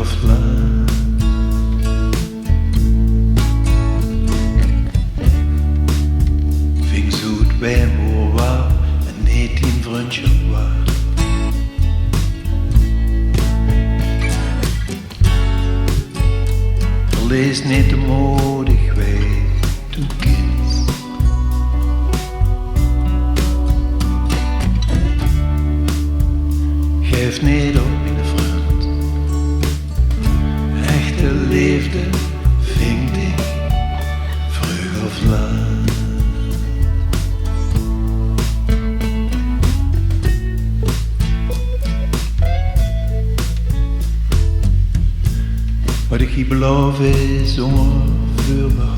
of laat. Ving zoet bij een oor waar en niet in vriendschap waar. Verlees niet te modig wij toen kind. Geef niet op in de vriend. Echte liefde vindt ik vroeg of laat. Wat ik je beloof is onvoorbehoud.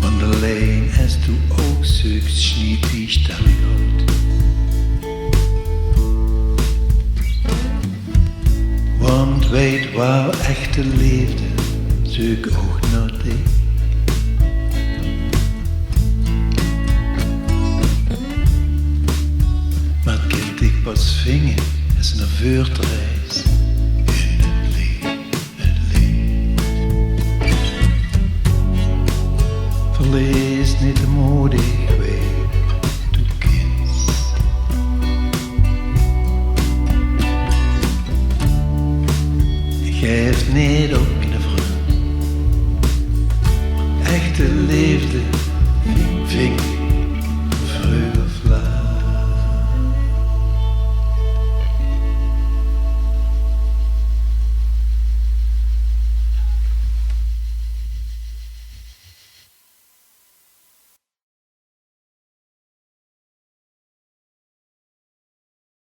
Want alleen als du ook zoekt, schniet die stelling uit. Want weet waar echte liefde, zoek ook naar dich. Pas vingen als een vuurtreis in het lief. Verlees niet te moedig weer, du kind. Geef niet op